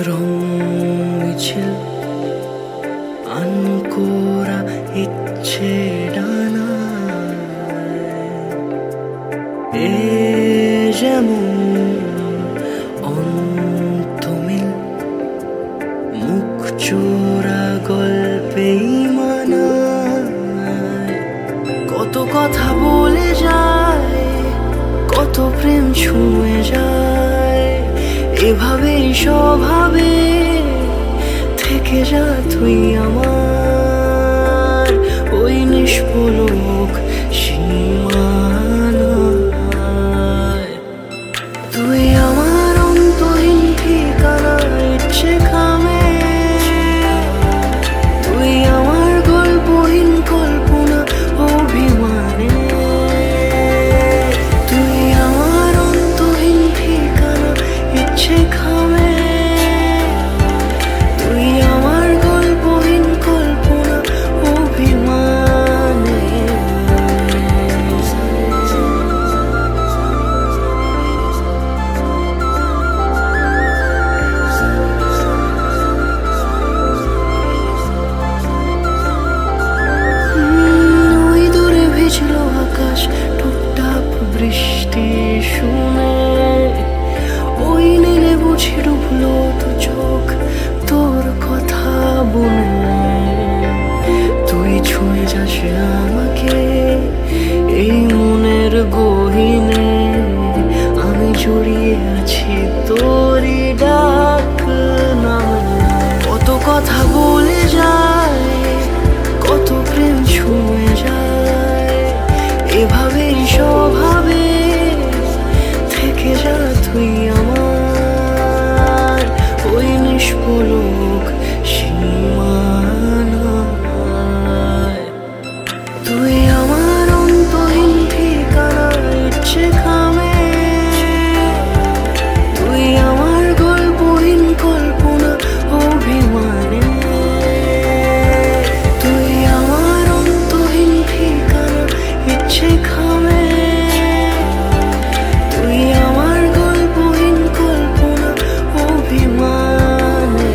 রং মিছিল আনকোরা ইচ্ছে ডানায় এ যেমন অন্তমিল মুখ চোরা গল্পেই মানায় কত কথা বলে যায় কত প্রেম ছুঁয়ে যায় এভাবেই স্বভাবে থেকে যা তুই আমার ওই নিষ্পলক সীমানায় তুই আমার অন্তহীন ঠিকানা ইচ্ছে খামে তুই আমার গল্পহীন কল্পনা অভিমানে তুই আমার অন্তহীন ঠিকানা ইচ্ছে খামে তুই আমার গল্পহীন কল্পনা অভিমানে ওই দূরে ভিজল আকাশ টুপটাপ বৃষ্টি শুনে ওই নীলে বুঝি ডুবলো তো চোখ তোর কথা বলে তুই ছুঁয়ে যাস আমাকে এই মনের গহীনে আমি জড়িয়ে আছি তোরই ডাক নামে কত কথা বলে যায় কত প্রেম ছুঁয়ে যায় এভাবেই স্বভাবে থেকে যা তুই আমার ওই নিষ্পলক সীমানায় তুই আমার অন্তহীন ঠিকানা ইচ্ছে খামে তুই আমার গল্পহীন কল্পনা অভিমানে তুই আমার অন্তহীন ঠিকানা ইচ্ছে খামে তুই আমার গল্পহীন কল্পনা অভিমানে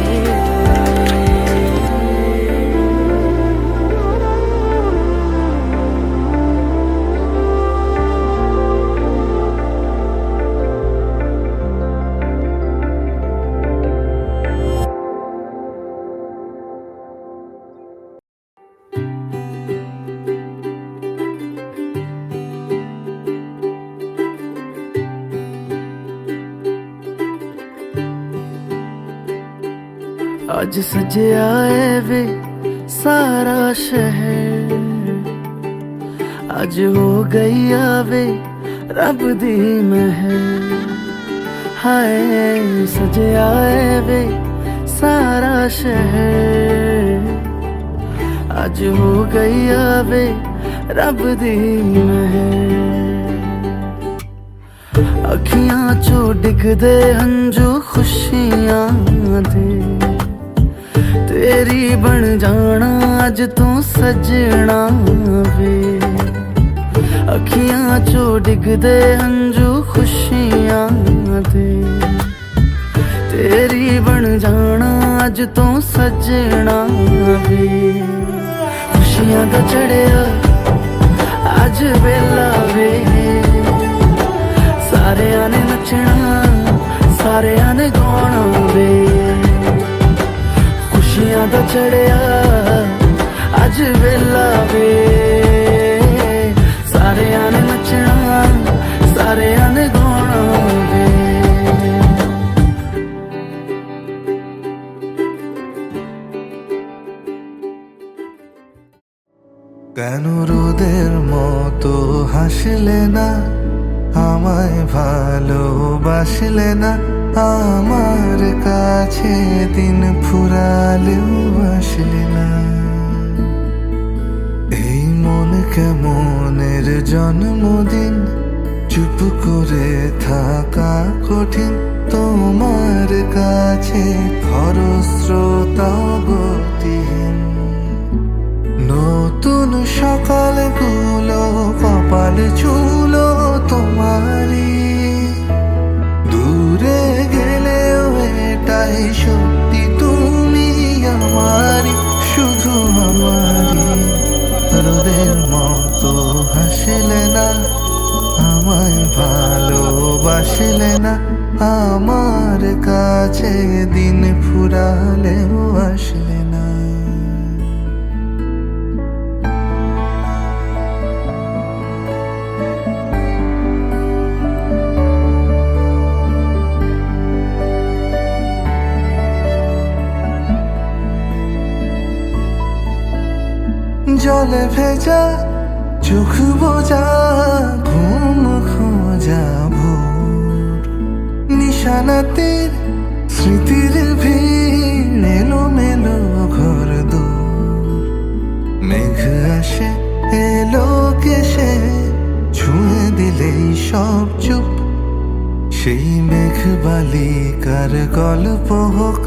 आज सजया वे सारा शहर आज हो गई आवे रब दी महर हाय सजया वे सारा शहर आज हो गई आवे रब दी महर अखियां चो डिगदे हंजू खुशियां दे तेरी बन जाना अज तू सजना वे अखियां चो डिगदे हंजू खुशियां दे तेरी बन जाना अज तू सजना वे खुशियां दा चढ़िया अज वेला वे सारेयां ने नचना सारेयां ने गाना वे खुशियां दा चढ़िया अज वेला वे सारेयां ने नचना सारेयां ने गाना वे কেন রোদের মতো হাসলে না আমায় ভালোবাসলে না আমার কাছে দিন ফুরালেও আসলে না এই মন কেমনের জন্মদিন চুপ করে থাকা কঠিন তোমার কাছে খরস্রোতা গতিহীন নতুন সকালগুলো কপাল ছুলো তোমারই দূরে গেলেও এটাই হাসলে না, আমায় ভালোবাসলে না, আমার কাছে দিন ফুরালেও আসলে না। জলে ভেজা চোখ বোঝা, ঘুম খোঁজা ভোর, নিশানাতের স্মৃতির ভিড়, এলো মেলো ঘর দূর। মেঘ আসে এলো কেসে, ছুঁয়ে দিলেই সব চুপ। সেই মেঘ বালিকার গল্প হোক,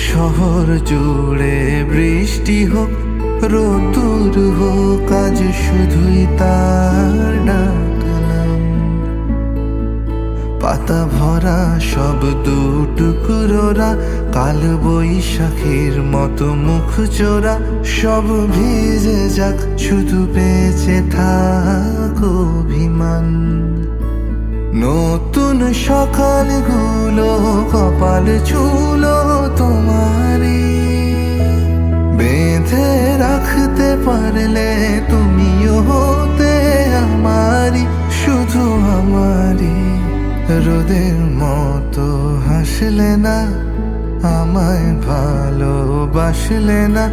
শহর জুড়ে বৃষ্টি হোক, রোদুর হোক, আজ শুধুই তার ডাকলাম। পাতা ভরা সব দুটুকরোরা, কাল বৈশাখীর মতো মুখ চোরা, সব ভিজে যাক, শুধু বেঁচে থাক অভিমান। নতুন সকালগুলো কপাল ছুলো তোমারই, বেঁধে রাখতে পারলে তুমিও হতে আমারই, শুধু আমারই। রোদের মতো হাসলে না, আমায় ভালোবাসলে না,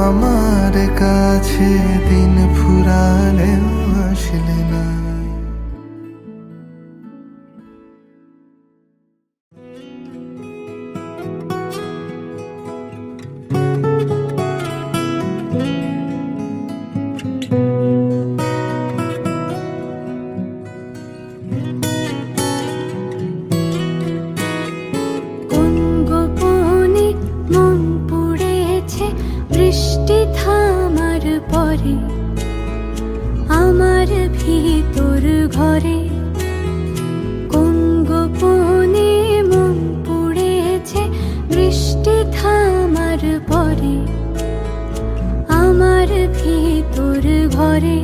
আমার কাছে দিন ফুরালেও আসলে না। আমার ভিতর ঘরে কোন গোপনে মন পড়েছে, বৃষ্টি থামার পরে আমার ভিতর ঘরে।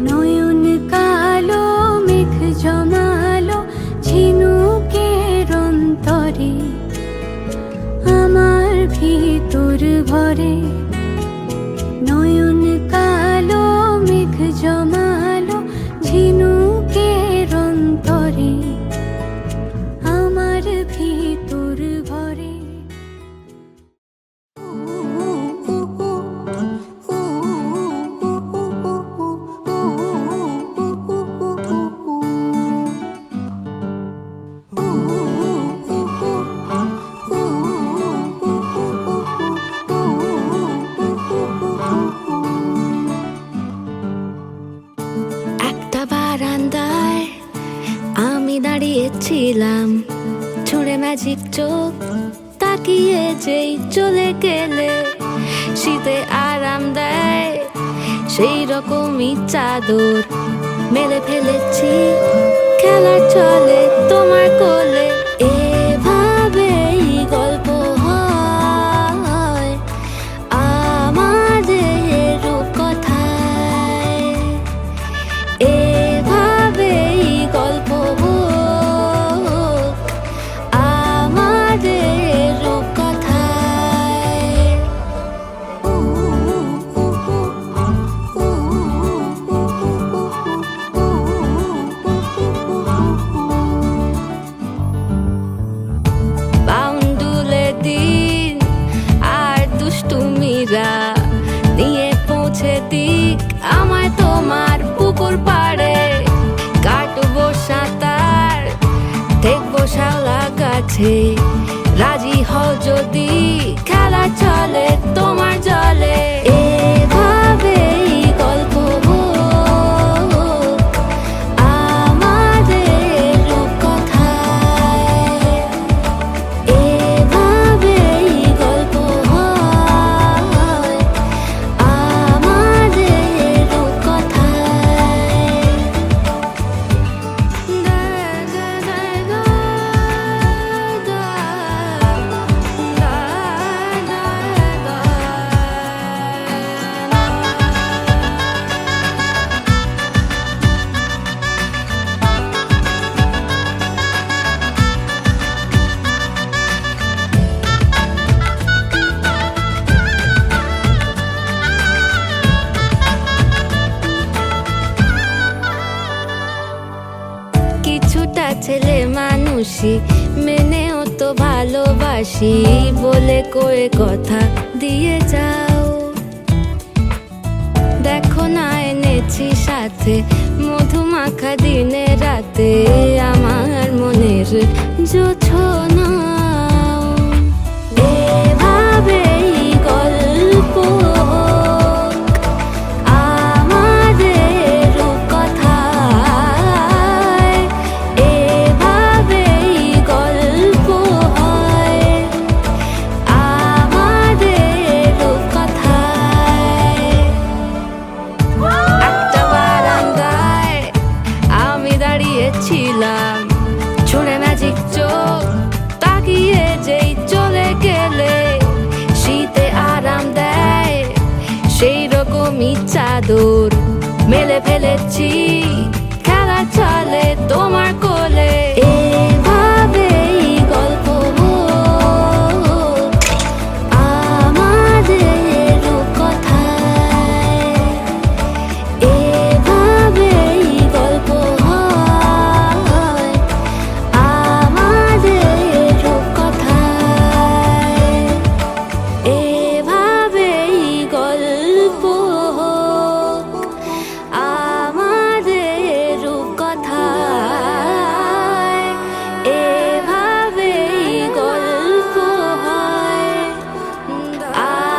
নয়ন কালো মেঘ জমালো ঝিনুকের অন্তরে, আমার ভিতর ঘরে। নয়ন কালো মেঘ জমালো ঝিনুকের অন্তরে, আমার ভিতর ঘরে। বারান্দায় আমি দাঁড়িয়েছিলাম, ছুঁড়ে ম্যাজিক চোখ তাকিয়ে যেই চলে গেলে, শীতে আরাম দেয় সেই রকমই চাদর মেলে ফেলেছি, খেলার চলে তোমার কোলে। এভাবেই গল্প হয় আমাদের রূপকথায়, এভাবেই গল্প হোক আমাদের রূপকথায়। বাউন্ডুলে দিন আর দুষ্টুমিরা নিয়ে পৌঁছে দিক আমায় তোমার পুকুর পাড়ে, কাটবো সাঁতার দেখবো শাওলা গাছে, রাজি হও যদি খেলা চলে তোমার জলে। এভাবেই গল্প হোক আমাদের রূপকথায়, এভাবেই গল্প হয় আমাদের রূপকথায়। হাসি মেনেও তো ভালোবাসি বলে করে কথা দিয়ে যাও। দেখো না এনেছি সাথে মধুমাখা দিনে রাতে আমার মনের জোছনা। এভাবেই গল্প আমাদের কথায়, এভাবেই গল্প হয় আমাদের কথায়। একটা বারান্দায় আমি দাঁড়িয়েছিলাম, ছুঁড়ে ম্যাজিক চোখ তাকিয়ে যেই চলে গেলে শীতে আরাম দেয় সেই রকমই চাদর মেলে ফেলেছি খেলা চলে তোমার কোলে। এভাবেই গল্প আমাদের কথায়, এভাবেই গল্প হয় আমাদের কথায়, এভাবেই গল্প আমাদের কথায়, এভাবেই গল্প হয়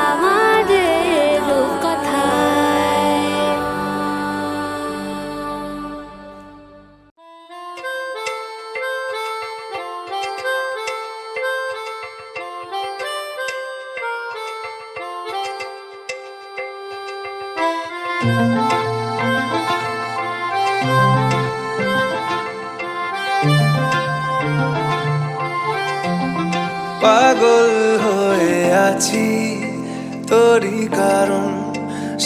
আমাদের কথায়। পাগল হয়ে আছি তোরই কারণ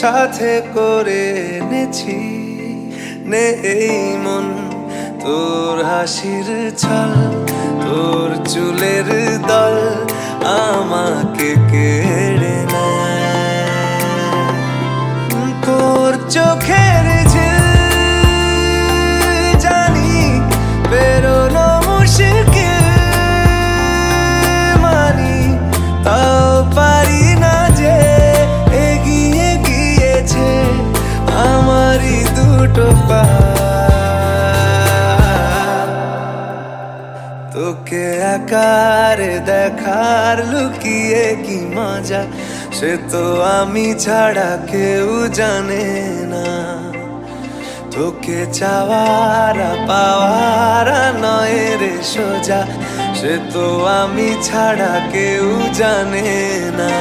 সাথে করে এনেছি নেই মন তোর হাসির ছল, তোর চুলের দল আমাকে কেড়ে নেয়। তোর চোখের ঝিল জানি বেরোনো মুশকিল, মানি তাও পারি না যে এগিয়ে গিয়েছে আমারই দুটো পা। তোকে আকারে দেখার লুকিয়ে কি মজা সে তো আমি ছাড়া কেউ জানে না। তোকে চাওয়ারা পাওয়ারা নয় রে সোজা সে তো আমি ছাড়া কেউ জানে না।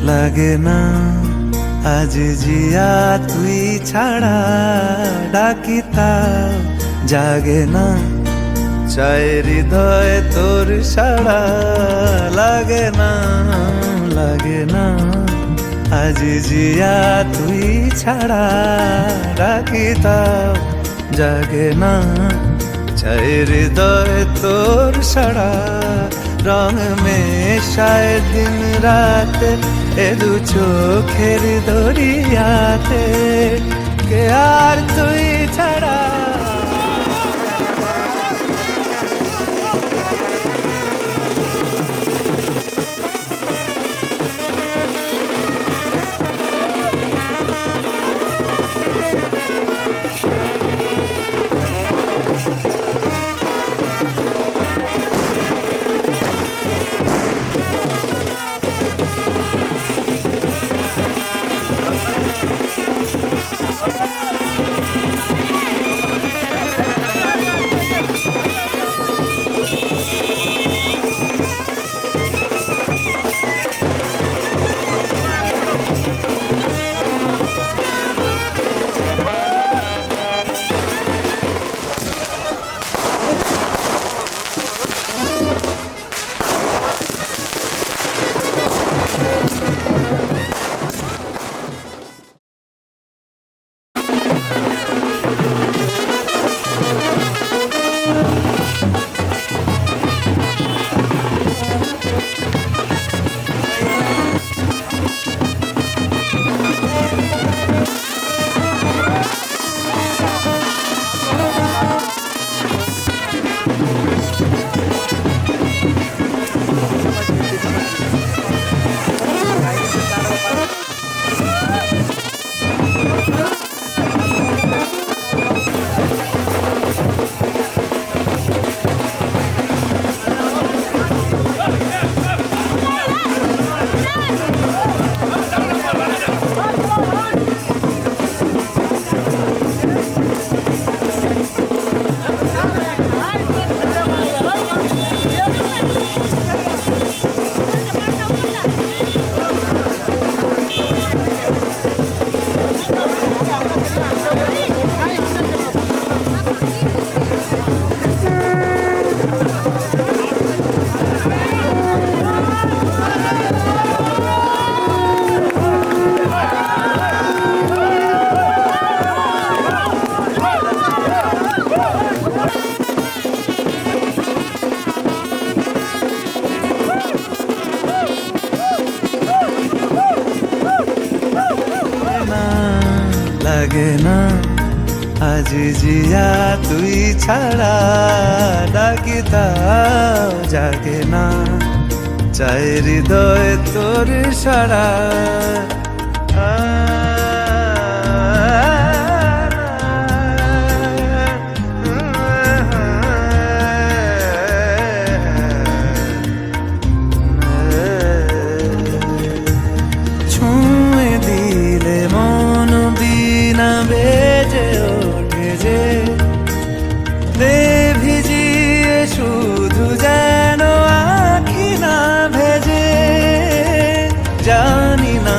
লাগে না আজ জিয়া তুই ছাড়া ডাকি তাও জাগে না চায় হৃদয় তোর সাড়া লাগে না লাগে না আজ জিয়া তুই ছাড়া ডাকি তাও জাগে না চাই হৃদয় তোর সারা রং মেশায় দিন রাত এ দু চোখের দরিয়াতে কে আর তুই ছাড়া লাগে না আজ জিয়া তুই ছাড়া ডাকি তাও জাগে না চাই হৃদয় তোর সারা ছুঁয়ে দিলে মন বিনা বেজে ওঠে যে দে ভিজিয়ে শুধু যেন আখি না ভেজে জানি না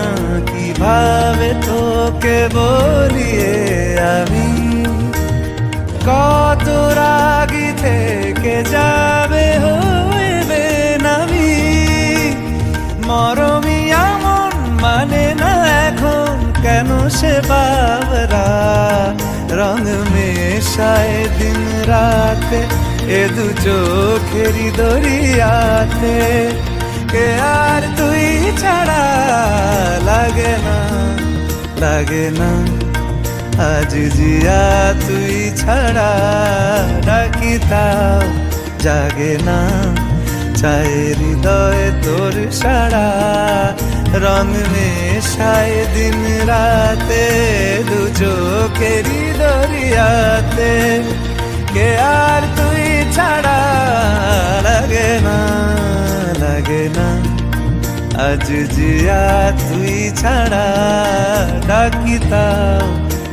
কিভাবে তোকে বলিয়ে আমি কত রাগি থেকে যাবে হইবে নামি মরমি আমন মানে না এখন কেন সে বাবরা রং মেশায় দিন রাতে এ দু চোখেরি দরিয়াতে কে আর তুই ছাড়া লাগে না আজ জিয়া তুই ছাড়া ডাকি তাও জাগে না চাই হৃদয় তোর সারা রং মেশায় দিন রাতে দু চোখেরি দরিয়াতে কে আর তুই ছাড়া লাগে না আজ জিয়া তুই ছাড়া ডাকি তাও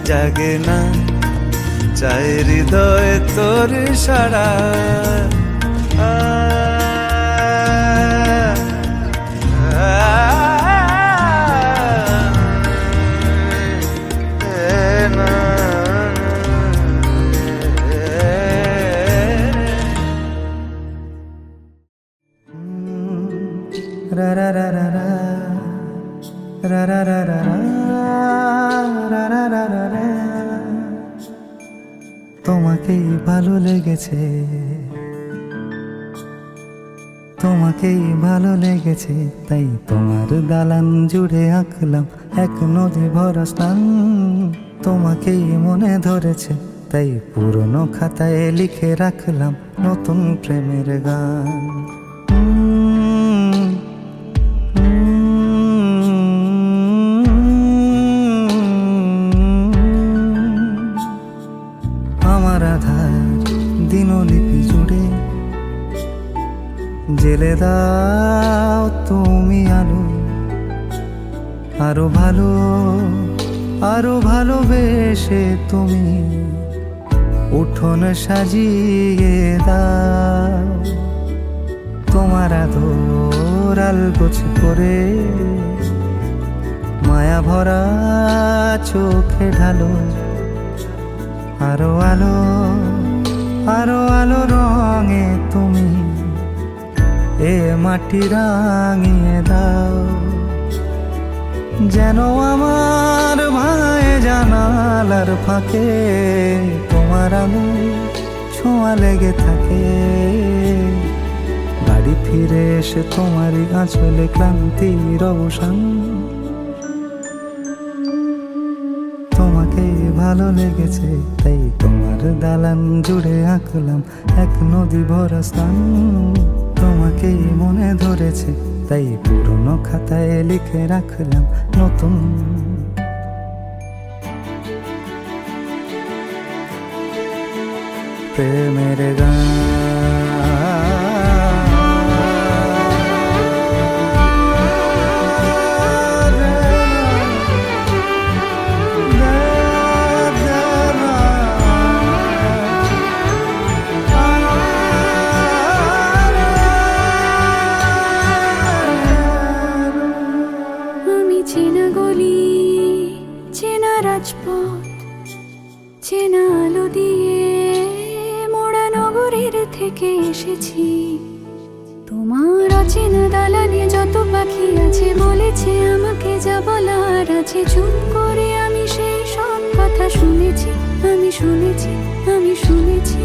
জাগে না চাই হৃদয় তোর সারা ra ra ra ra ra তোমাকেই ভালো লেগেছে, তোমাকেই ভালো লেগেছে, তাই তোমার দালান জুড়ে আঁকলাম এক নদী ভরা স্থান। তোমাকেই মনে ধরেছে, তাই পুরনো খাতায় লিখে রাখলাম নতুন প্রেমের গান। আমার আধার দিনলিপি জুড়ে জেলে দাও তুমি আলো, আরো ভালো, আরো ভালোবেসে তুমি উঠোন সাজিয়ে দাও। তোমার আদর আলগোছ করে মায়া ভরা চোখে ঢালো, আরো আলো, আরো আলো রঙে তুমি এ মাটি রাঙিয়ে দাও। যেন আমার ভাই জানালার ফাঁকে তোমার আলো ছোঁয়া লেগে থাকে। বাড়ি ফিরে এসে তোমারই আঁচলে ক্লান্তির অবসান। তোমাকে ভালো লেগেছে, তাই তোমার দালান জুড়ে আঁকলাম এক নদী ভরা স্থান। তোমাকেই মনে ধরেছে, তাই পুরনো খাতায় লিখে রাখলাম নতুন প্রেমের গান। চেনা গলি, চেনা রাজপথ, চেনা আলো দিয়ে মোড়া নগরের থেকে এসেছি। তোমার অচেনা দালানে যত পাখি আছে বলেছে আমাকে যা বলার আছে। চুপ করে আমি সেই সব কথা শুনেছি, আমি শুনেছি, আমি শুনেছি।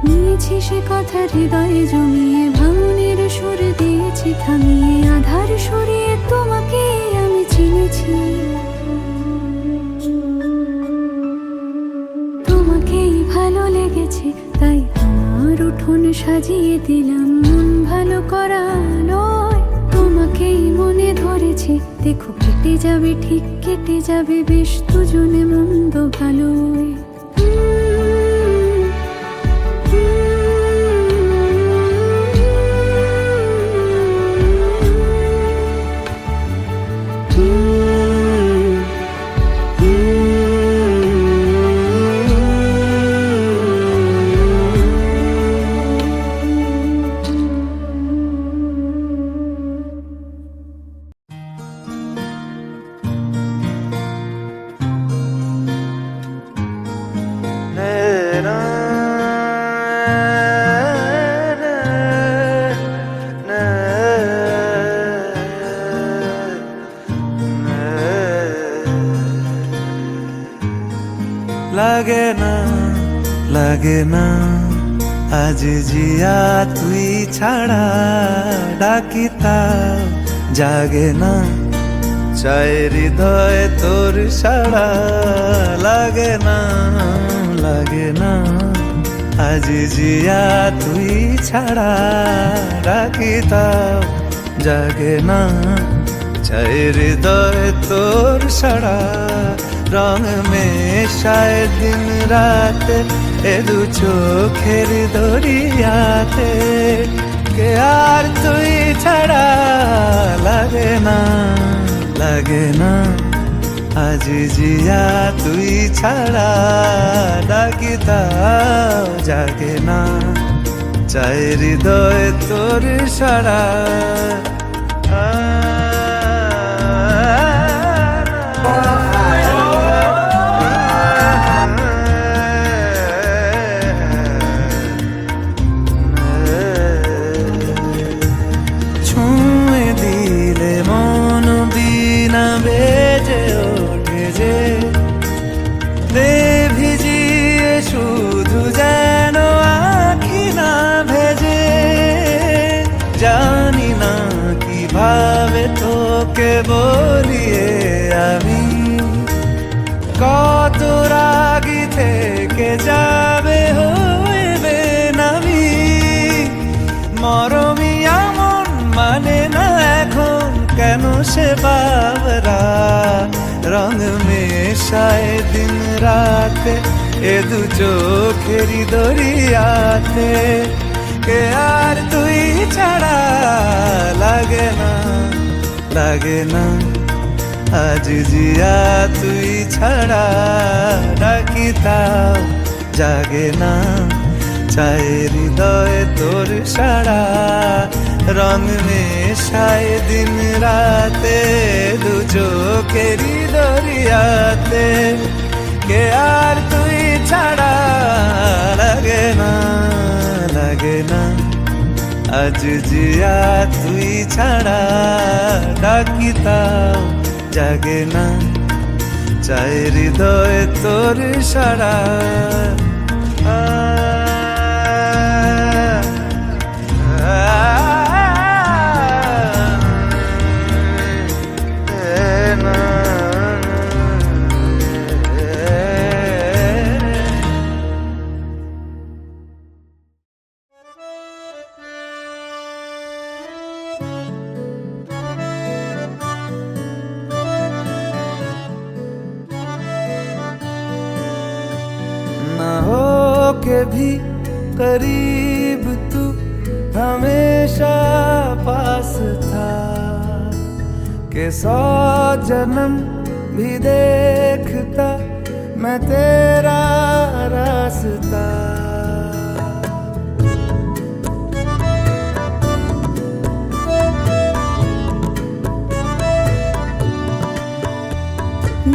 নিয়েছি সে কথা হৃদয়ে জমিয়ে, ভাঙনের সুর দিয়েছি থামিয়ে, আধার সরিয়ে তোমাকে আমি চিনেছি। তোমাকেই ভালো লেগেছে, তাই তোমার উঠোন সাজিয়ে দিলাম মন ভালো করা নয়। তোমাকেই মনে ধরেছে, দেখো কেটে যাবে, ঠিক কেটে যাবে বেশ দুজনে মন্দ ভালোই। লাগে না, লাগে না আজ জিয়া তুই ছাড়া, ডাকি তাও জাগে না, চায় হৃদয় তোর সাড়া। লাগে না, লাগে না আজ জিয়া তুই ছাড়া, ডাকি তাও জাগে না, চায় হৃদয় তোর সাড়া। রং মেশায় দিন রাত এ দু চোখের দরিয়াতে, কে আর তুই ছাড়া। লাগে না, লাগে না আজ জিয়া তুই ছাড়া, ডাকি তাও জাগে না, চায় হৃদয় তোর সাড়া। ছুঁয়ে দিলে মন দিয়ে নিয়ে আমি কত রাগি থেকে যাবে হইবে নামি মরমি এমন মানে না এখন কেন সে বাবরা রং মেশায় দিন রাতে এ দু চোখেরি দরিয়াতে কে আর তুই ছাড়া লাগে না আজ জিয়া তুই ছাড়া ডাকি তাও জাগে না চায় হৃদয় তোর সারা রং মেশায় দিন রাতে দু চোখেরি দরিয়াতে কে আর তুই ছাড়া লাগে না আজ জিয়া তুই ছাড়া ডাকি তাও জাগে না চায় হৃদয় তোর সারা के भी करीब तू हमेशा पास था के 100 जन्म भी देखता मैं तेरा रास्ता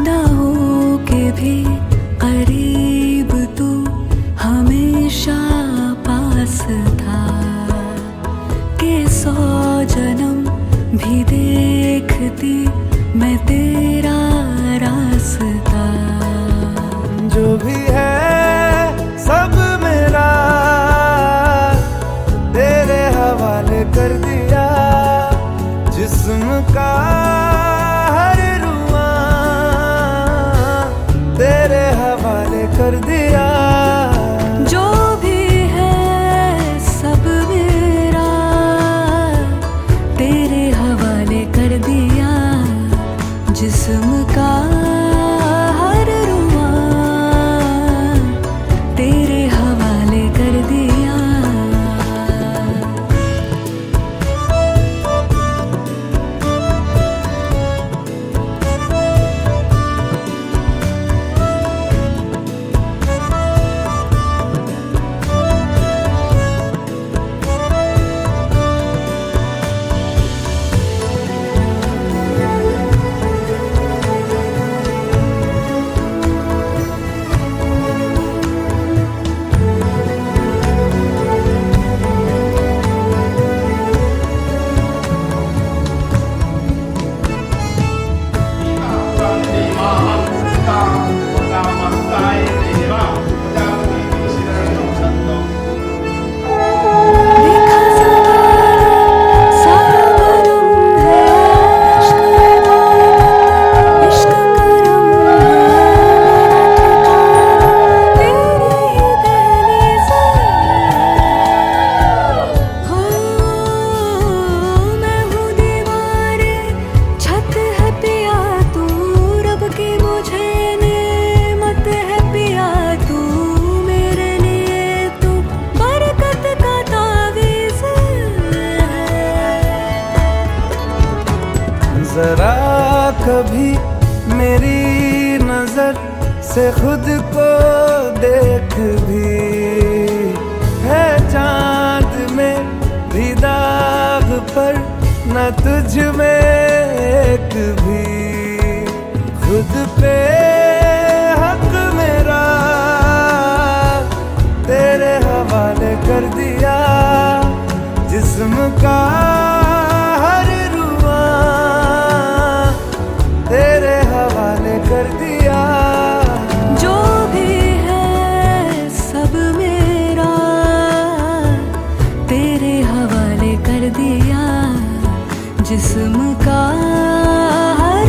ना हो के भी करीब तू हमेशा पास था के 100 जन्म भी देखती मैं तेरा रास्ता जो भी है सब मेरा तेरे हवाले कर दिया जिस्म का हर रुआ तेरे हवाले कर दिया जिस्म का हर रुआ तेरे हवाले कर दिया जरा कभी मेरी नजर से खुद को देख भी है चांद में भी दाग पर न तुझ में एक भी खुद पे हक मेरा तेरे हवाले कर दिया जिस्म का हर रुआ तेरे हवाले कर दिया जो भी है सब मेरा तेरे हवाले कर दिया जिस्म का हर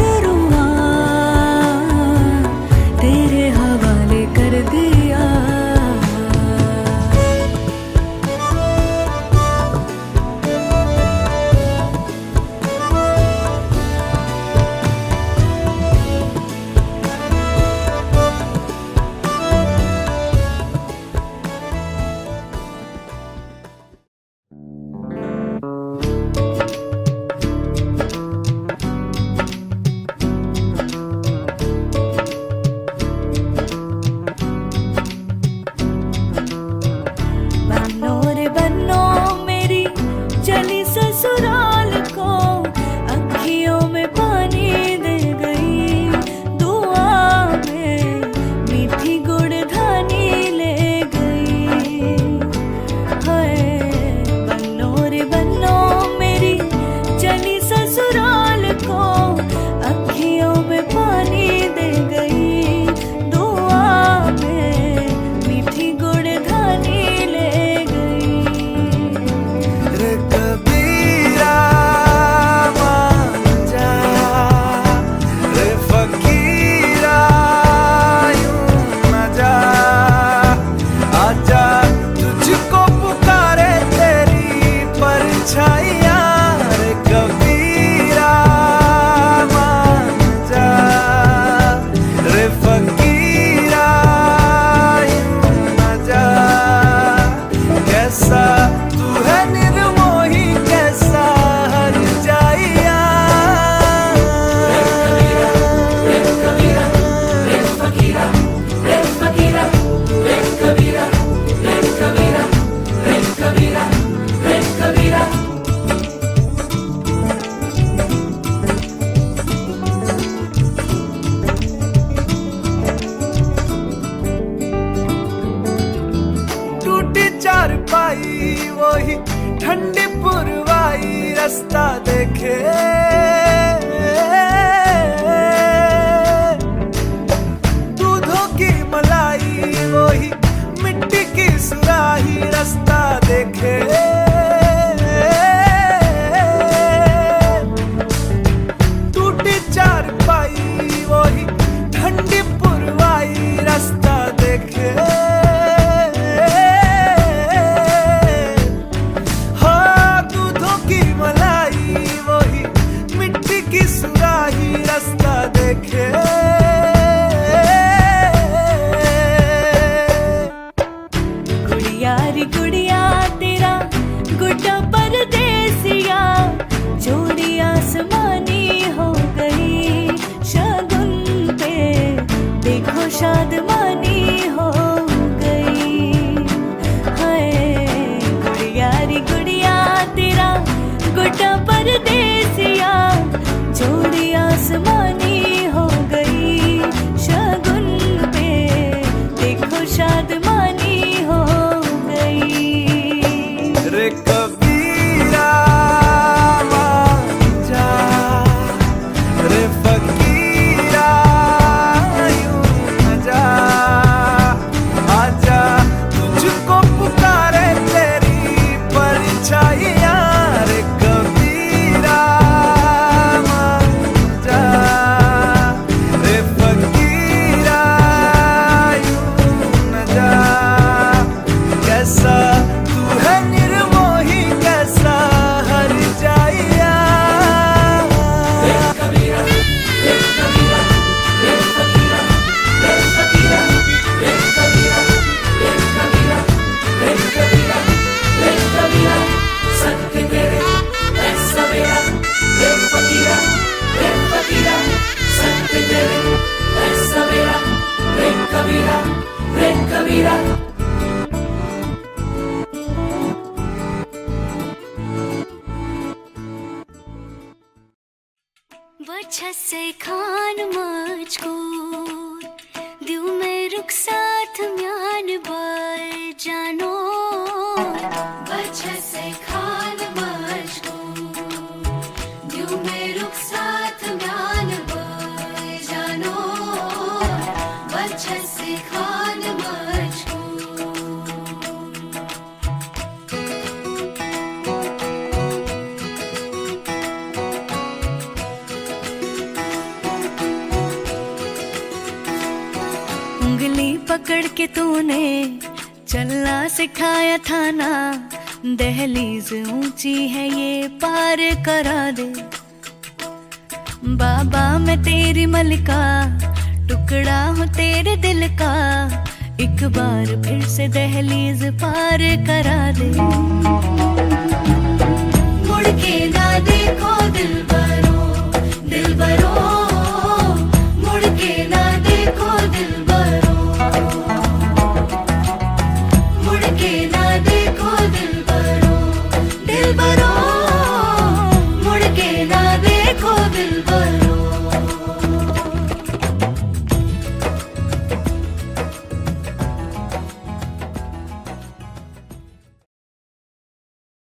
रास्ता देखे। दूधों की मलाई वही मिट्टी की सुराही रास्ता देखे। टूटी चारपाई वही ठंडी पुरवाई रास्ता देखे। हाँ, दूधों की मलाई वही मिट्टी की सुराही रास्ता देखे। गुड़िया रे गुड़िया तेरा गुड्डा परदेसिया, जोड़ी आसमानी हो गई शगुन पे, देखो शादमानी हो गई। हाय गुड़िया रे गुड़िया तेरा गुड्डा परदेसिया, जोड़ी आसमानी हो गई शगुन पे, देखो शादमानी हो गई। रे कबीरा मान जा, रे फकीरा यूं न जा। आजा तुझको पुकारे तेरी परछाइयाँ। रे कबीरा मान जा, रे फकीरा यूं न जा। कैसा तू है निर्मोही, कैसा हर जाइया। वजह से खान मजकूर दिल में रुख साथ म्यान बार जानो। वजह से खान मजकूर दिल में रुख साथ म्यान बार जानो। वजह से खान मजकूर। उंगली पकड़ के तूने चलना सिखाया था ना, दहलीज ऊंची है ये पार करा दे। बाबा मैं तेरी मलिका, टुकड़ा हूँ तेरे दिल का, एक बार फिर से दहलीज पार करा दे। मुड़ के ना दे